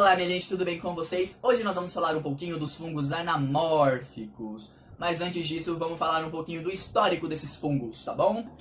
Olá, minha gente, tudo bem com vocês? Hoje nós vamos falar um pouquinho dos fungos anamórficos. Mas antes disso, vamos falar um pouquinho do histórico desses fungos, tá bom?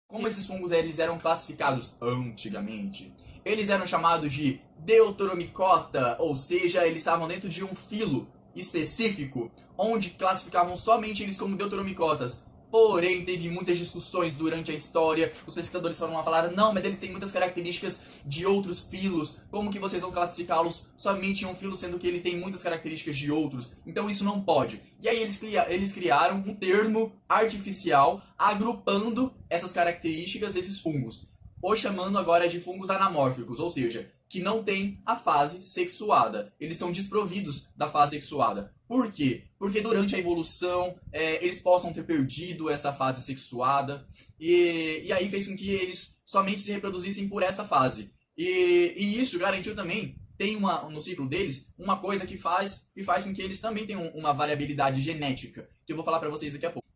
Como esses fungos eles eram classificados antigamente? Eles eram chamados de Deuteromycota, ou seja, eles estavam dentro de um filo específico, onde classificavam somente eles como Deuteromycotas. Porém, teve muitas discussões durante a história, os pesquisadores foram lá falar, não, mas ele tem muitas características de outros filos, como que vocês vão classificá-los somente em um filo, sendo que ele tem muitas características de outros? Então isso não pode. E aí eles criaram um termo artificial agrupando essas características desses fungos, ou chamando agora de fungos anamórficos, ou seja, que não tem a fase sexuada. Eles são desprovidos da fase sexuada. Por quê? Porque durante a evolução eles possam ter perdido essa fase sexuada e aí fez com que eles somente se reproduzissem por essa fase. E isso garantiu também, tem no ciclo deles, uma coisa que faz com que eles também tenham uma variabilidade genética, que eu vou falar para vocês daqui a pouco.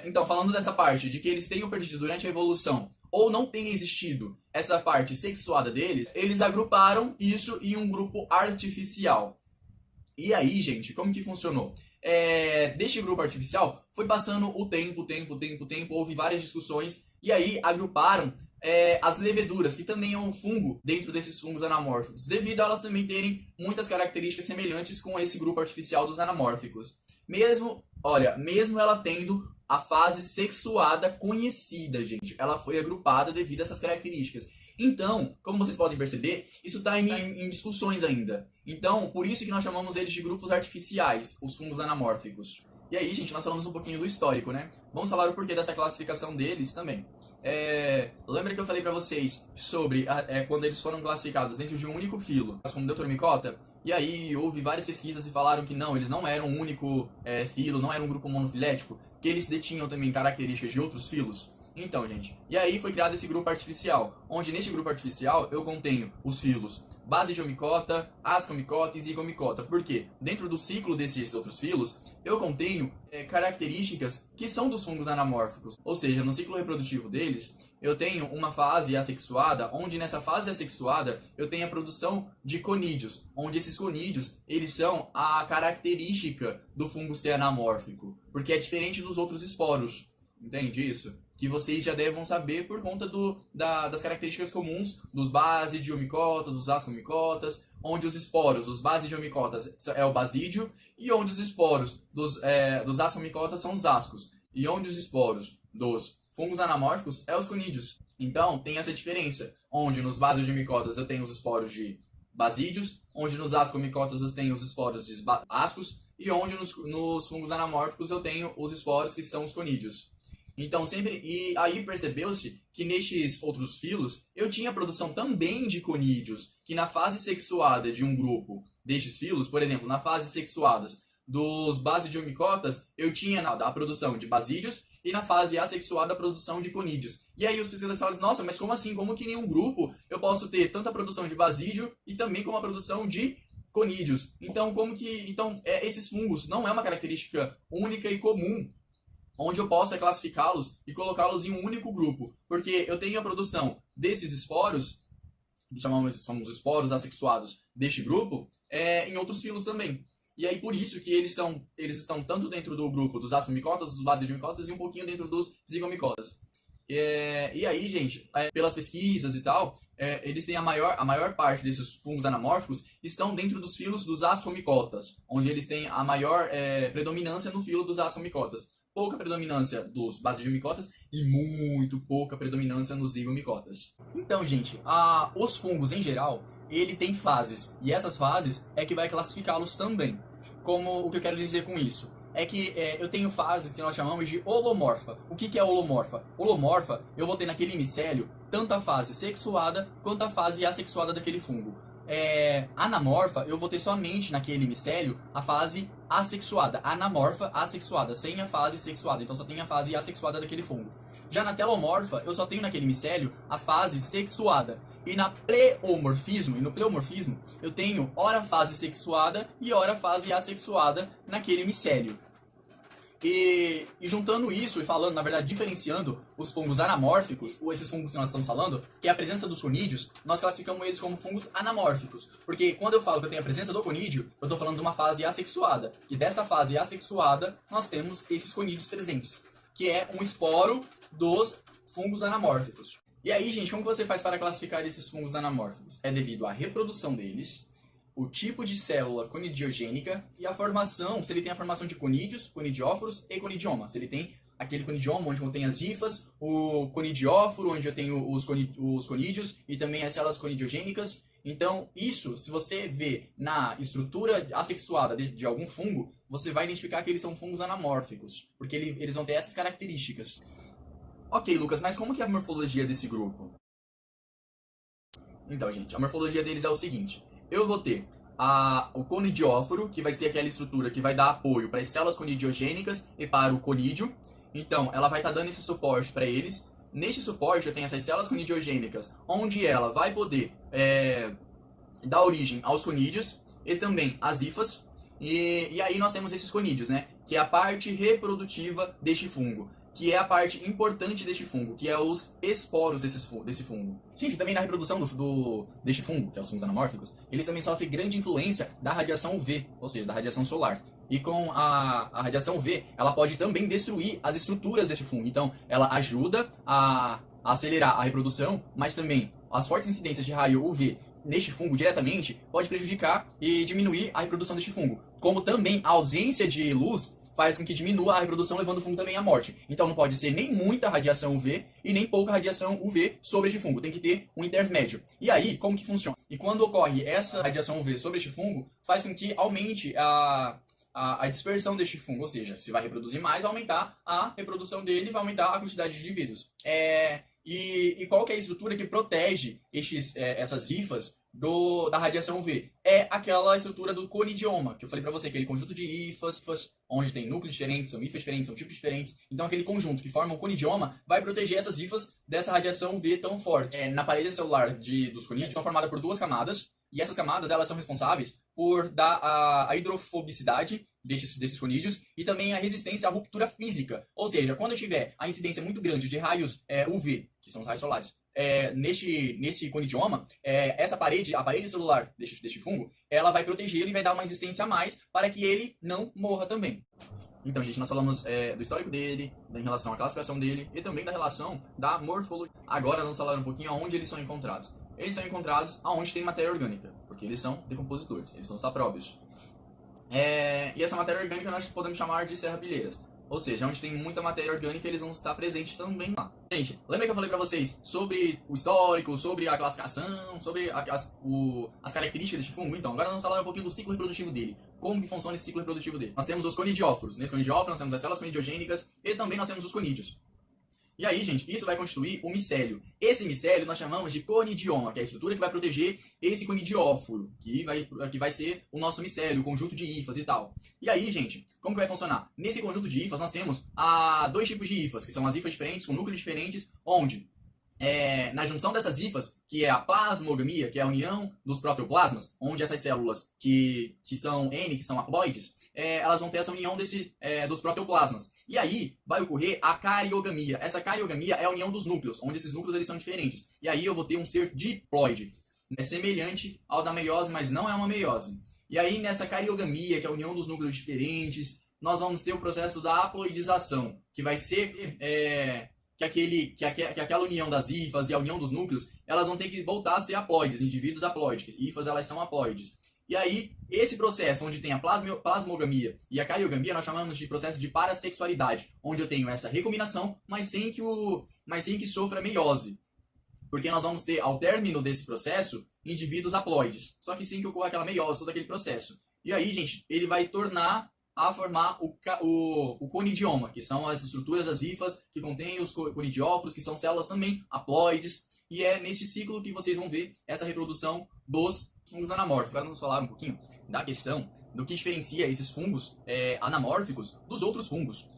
Então, falando dessa parte, de que eles tenham perdido durante a evolução, ou não tenha existido essa parte sexuada deles, eles agruparam isso em um grupo artificial. E aí, gente, como que funcionou? Deste grupo artificial, foi passando o tempo, houve várias discussões, e aí agruparam as leveduras, que também é um fungo dentro desses fungos anamórficos, devido a elas também terem muitas características semelhantes com esse grupo artificial dos anamórficos. Mesmo ela tendo a fase sexuada conhecida, gente, ela foi agrupada devido a essas características. Então, como vocês podem perceber, isso está em discussões ainda. Então, por isso que nós chamamos eles de grupos artificiais, os fungos anamórficos. E aí, gente, nós falamos um pouquinho do histórico, né? Vamos falar o porquê dessa classificação deles também. Lembra que eu falei pra vocês sobre quando eles foram classificados dentro de um único filo, como Deuteromycota? E aí houve várias pesquisas e falaram que não, eles não eram um único filo, não eram um grupo monofilético, que eles detinham também características de outros filos. Então, gente, e aí foi criado esse grupo artificial, onde neste grupo artificial eu contenho os filos Basidiomycota, Ascomycota e Zygomycota. Por quê? Dentro do ciclo desses outros filos, eu contenho características que são dos fungos anamórficos. Ou seja, no ciclo reprodutivo deles, eu tenho uma fase assexuada, onde nessa fase assexuada eu tenho a produção de conídeos, onde esses conídeos, eles são a característica do fungo ser anamórfico, porque é diferente dos outros esporos. Entende isso? Que vocês já devem saber por conta das características comuns dos Basidiomycotas, dos Ascomycotas, onde os esporos dos Basidiomycotas é o basídio e onde os esporos dos Ascomycotas são os ascos e onde os esporos dos fungos anamórficos é os conídeos. Então tem essa diferença, onde nos Basidiomycotas eu tenho os esporos de basídios, onde nos Ascomycotas eu tenho os esporos de ascos e onde nos fungos anamórficos eu tenho os esporos que são os conídeos. Então e aí percebeu-se que nestes outros filos eu tinha produção também de conídeos, que na fase sexuada de um grupo destes filos, por exemplo, na fase sexuadas dos Basidiomycotas, eu tinha a produção de basídios e na fase assexuada a produção de conídeos. E aí os pesquisadores falam, nossa, mas como assim? Como que em um grupo eu posso ter tanta produção de basídio e também como a produção de conídeos? Então, esses fungos não é uma característica única e comum, onde eu possa classificá-los e colocá-los em um único grupo. Porque eu tenho a produção desses esporos, que são os esporos assexuados deste grupo, em outros filos também. E aí por isso que eles estão tanto dentro do grupo dos Ascomycotas, dos Basidiomycotas e um pouquinho dentro dos Zygomycotas. E aí, gente, pelas pesquisas e tal, eles têm a maior parte desses fungos anamórficos estão dentro dos filos dos Ascomycotas, onde eles têm a maior predominância no filo dos Ascomycotas. Pouca predominância dos Basidiomycotas e muito pouca predominância nos Zygomycotas. Então, gente, os fungos em geral, ele tem fases, e essas fases é que vai classificá-los também. Como o que eu quero dizer com isso? É que eu tenho fases que nós chamamos de holomorfa. O que é holomorfa? Holomorfa, eu vou ter naquele micélio tanto a fase sexuada quanto a fase assexuada daquele fungo. Anamorfa, eu vou ter somente naquele micélio a fase assexuada. Anamorfa, assexuada, sem a fase sexuada. Então só tem a fase assexuada daquele fungo. Já na telomorfa, eu só tenho naquele micélio a fase sexuada. E no pleomorfismo, eu tenho ora fase sexuada e ora fase assexuada naquele micélio. E juntando isso e falando, na verdade, diferenciando os fungos anamórficos, ou esses fungos que nós estamos falando, que é a presença dos conídeos, nós classificamos eles como fungos anamórficos. Porque quando eu falo que eu tenho a presença do conídeo, eu estou falando de uma fase assexuada. E desta fase assexuada, nós temos esses conídeos presentes, que é um esporo dos fungos anamórficos. E aí, gente, como que você faz para classificar esses fungos anamórficos? É devido à reprodução deles, o tipo de célula conidiogênica e a formação, se ele tem a formação de conídeos, conidióforos e conidioma. Se ele tem aquele conidioma onde contém as hifas, o conidióforo, onde eu tenho os conídeos e também as células conidiogênicas. Então, isso, se você vê na estrutura assexuada de algum fungo, você vai identificar que eles são fungos anamórficos, porque eles vão ter essas características. Ok, Lucas, mas como que é a morfologia desse grupo? Então, gente, a morfologia deles é o seguinte. Eu vou ter o conidióforo, que vai ser aquela estrutura que vai dar apoio para as células conidiogênicas e para o conídeo. Então, ela vai estar dando esse suporte para eles. Neste suporte, eu tenho essas células conidiogênicas, onde ela vai poder dar origem aos conídeos e também às hifas. E aí nós temos esses conídeos, né? Que é a parte reprodutiva deste fungo, que é a parte importante deste fungo, que é os esporos desse fungo. Gente, também na reprodução deste fungo, que é os fungos anamórficos, eles também sofrem grande influência da radiação UV, ou seja, da radiação solar. E com a radiação UV, ela pode também destruir as estruturas deste fungo. Então, ela ajuda a acelerar a reprodução, mas também as fortes incidências de raio UV neste fungo diretamente pode prejudicar e diminuir a reprodução deste fungo. Como também a ausência de luz faz com que diminua a reprodução, levando o fungo também à morte. Então não pode ser nem muita radiação UV e nem pouca radiação UV sobre este fungo. Tem que ter um intermédio. E aí, como que funciona? E quando ocorre essa radiação UV sobre este fungo, faz com que aumente a dispersão deste fungo. Ou seja, se vai reproduzir mais, vai aumentar a reprodução dele, vai aumentar a quantidade de indivíduos. E qual que é a estrutura que protege essas hifas da radiação UV? É aquela estrutura do conidioma, que eu falei pra você, aquele conjunto de hifas, onde tem núcleos diferentes, são hifas diferentes, são tipos diferentes. Então aquele conjunto que forma o conidioma vai proteger essas hifas dessa radiação UV tão forte. Na parede celular dos conídeos são formadas por 2 camadas, e essas camadas elas são responsáveis por dar a hidrofobicidade desses conídeos e também a resistência à ruptura física. Ou seja, quando eu tiver a incidência muito grande de raios UV, que são os raios solares, nesse conidioma, a parede celular deste fungo, ela vai protegê-lo e vai dar uma resistência a mais para que ele não morra também. Então, gente, nós falamos do histórico dele, em relação à classificação dele e também da relação da morfologia. Agora vamos falar um pouquinho aonde eles são encontrados. Eles são encontrados aonde tem matéria orgânica, porque eles são decompositores, eles são sapróbios. E essa matéria orgânica nós podemos chamar de serrapilheiras. Ou seja, onde tem muita matéria orgânica, eles vão estar presentes também lá. Gente, lembra que eu falei pra vocês sobre o histórico, sobre a classificação, sobre as características deste fungo? Então, agora nós vamos falar um pouquinho do ciclo reprodutivo dele. Como que funciona esse ciclo reprodutivo dele? Nós temos os conidióforos. Nesse conidióforo nós temos as células conidiogênicas e também nós temos os conídeos. E aí, gente, isso vai constituir o micélio. Esse micélio nós chamamos de conidioma, que é a estrutura que vai proteger esse conidióforo, que vai ser o nosso micélio, o conjunto de hifas e tal. E aí, gente, como que vai funcionar? Nesse conjunto de hifas nós temos 2 tipos de hifas, que são as hifas diferentes, com núcleos diferentes, onde na junção dessas hifas, que é a plasmogamia, que é a união dos protoplasmas, onde essas células que são N, que são haploides, elas vão ter essa união dos protoplasmas. E aí vai ocorrer a cariogamia. Essa cariogamia é a união dos núcleos, onde esses núcleos eles são diferentes. E aí eu vou ter um ser diploide. É semelhante ao da meiose, mas não é uma meiose. E aí nessa cariogamia, que é a união dos núcleos diferentes, nós vamos ter o processo da haploidização, que vai ser que aquela união das hifas e a união dos núcleos, elas vão ter que voltar a ser haploides, indivíduos haploides. Hifas, elas são haploides. E aí, esse processo onde tem a plasmogamia e a cariogamia, nós chamamos de processo de parassexualidade, onde eu tenho essa recombinação, mas sem que sofra meiose. Porque nós vamos ter, ao término desse processo, indivíduos haploides. Só que sem que ocorra aquela meiose, todo aquele processo. E aí, gente, ele vai tornar a formar o conidioma, que são as estruturas das hifas que contêm os conidióforos, que são células também haploides. E é neste ciclo que vocês vão ver essa reprodução dos fungos anamórficos. Agora vamos falar um pouquinho da questão do que diferencia esses fungos anamórficos dos outros fungos.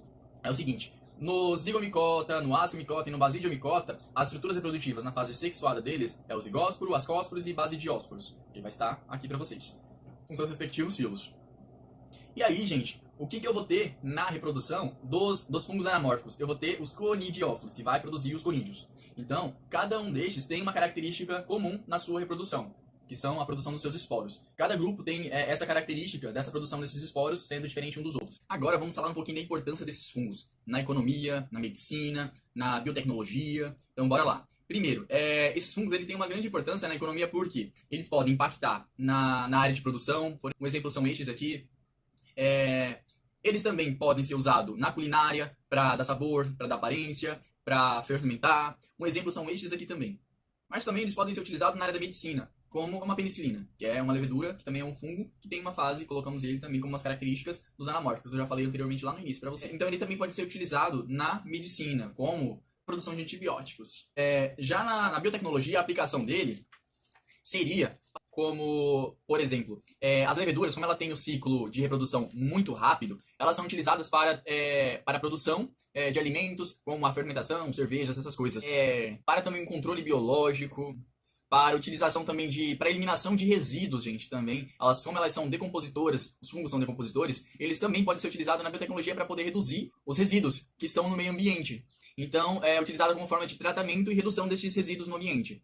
É o seguinte, no zigomicota, no ascomicota e no basidiomicota, as estruturas reprodutivas na fase sexuada deles é o zigósporo, ascósporos e basidiósporos, que vai estar aqui para vocês, com seus respectivos filos. E aí, gente, O que eu vou ter na reprodução dos fungos anamórficos? Eu vou ter os conidiófilos, que vai produzir os conídeos. Então, cada um destes tem uma característica comum na sua reprodução, que são a produção dos seus esporos. Cada grupo tem essa característica dessa produção desses esporos sendo diferente um dos outros. Agora vamos falar um pouquinho da importância desses fungos na economia, na medicina, na biotecnologia. Então bora lá. Primeiro, esses fungos têm uma grande importância na economia porque eles podem impactar na área de produção. Um exemplo são estes aqui. Eles também podem ser usados na culinária, para dar sabor, para dar aparência, para fermentar. Um exemplo são estes aqui também. Mas também eles podem ser utilizados na área da medicina, como uma penicilina, que é uma levedura, que também é um fungo, que tem uma fase, colocamos ele também como umas características dos anamórficos. Eu já falei anteriormente lá no início para você. Então ele também pode ser utilizado na medicina, como produção de antibióticos. Já na biotecnologia, a aplicação dele seria como, por exemplo, as leveduras, como ela tem o ciclo de reprodução muito rápido, elas são utilizadas para a produção de alimentos, como a fermentação, cervejas, essas coisas. Para também um controle biológico, para utilização também para eliminação de resíduos, gente, também. Como elas são decompositoras, os fungos são decompositores, eles também podem ser utilizados na biotecnologia para poder reduzir os resíduos que estão no meio ambiente. Então, é utilizado como forma de tratamento e redução desses resíduos no ambiente.